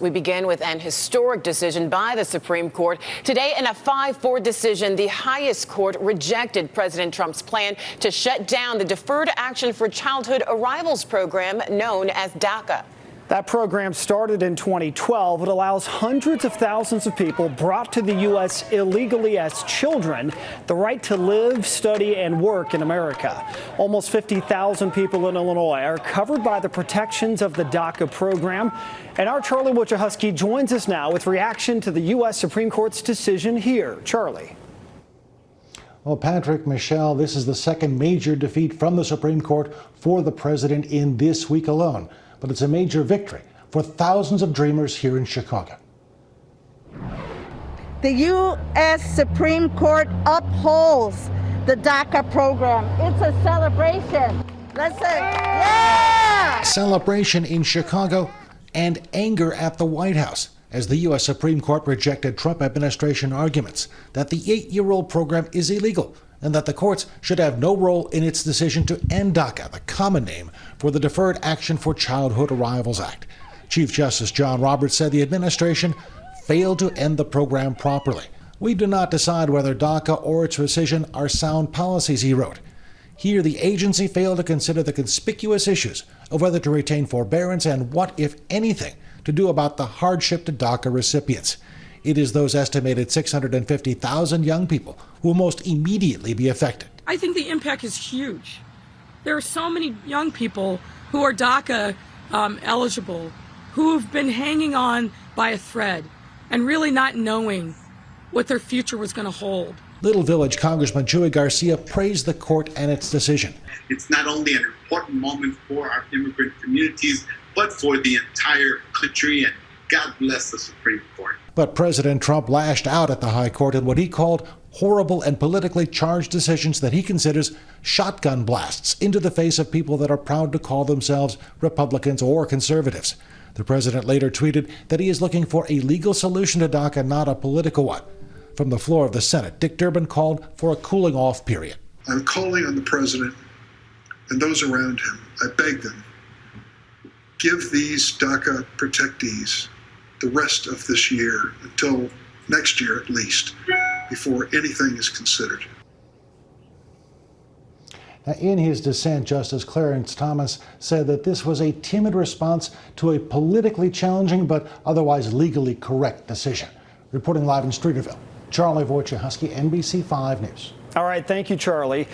We begin with an historic decision by the Supreme Court. Today, in a 5-4 decision, the highest court rejected President Trump's plan to shut down the Deferred Action for Childhood Arrivals program known as DACA. That program started in 2012. It allows hundreds of thousands of people brought to the U.S. illegally as children the right to live, study, and work in America. Almost 50,000 people in Illinois are covered by the protections of the DACA program. And our Charlie Wojciechowski joins us now with reaction to the U.S. Supreme Court's decision here. Charlie. Well, Patrick, Michelle, this is the second major defeat from the Supreme Court for the president in this week alone. But it's a major victory for thousands of dreamers here in Chicago. The U.S. Supreme Court upholds the DACA program. It's a celebration. Let's say, yeah! Celebration in Chicago and anger at the White House as the U.S. Supreme Court rejected Trump administration arguments that the 8-year-old program is illegal and that the courts should have no role in its decision to end DACA, the common name for the Deferred Action for Childhood Arrivals Act. Chief Justice John Roberts said the administration failed to end the program properly. We do not decide whether DACA or its rescission are sound policies, he wrote. Here, the agency failed to consider the conspicuous issues of whether to retain forbearance and what, if anything, to do about the hardship to DACA recipients. It is those estimated 650,000 young people who will most immediately be affected. I think the impact is huge. There are so many young people who are DACA eligible who have been hanging on by a thread and really not knowing what their future was going to hold. Little Village Congressman Joey Garcia praised the court and its decision. It's not only an important moment for our immigrant communities, but for the entire country, and God bless the Supreme Court. But President Trump lashed out at the High Court in what he called horrible and politically charged decisions that he considers shotgun blasts into the face of people that are proud to call themselves Republicans or conservatives. The president later tweeted that he is looking for a legal solution to DACA, not a political one. From the floor of the Senate, Dick Durbin called for a cooling-off period. I'm calling on the president and those around him. I beg them, give these DACA protectees the rest of this year, until next year at least, before anything is considered. Now, in his dissent, Justice Clarence Thomas said that this was a timid response to a politically challenging but otherwise legally correct decision. Reporting live in Streeterville, Charlie Wojciechowski, NBC 5 News. All right, thank you, Charlie.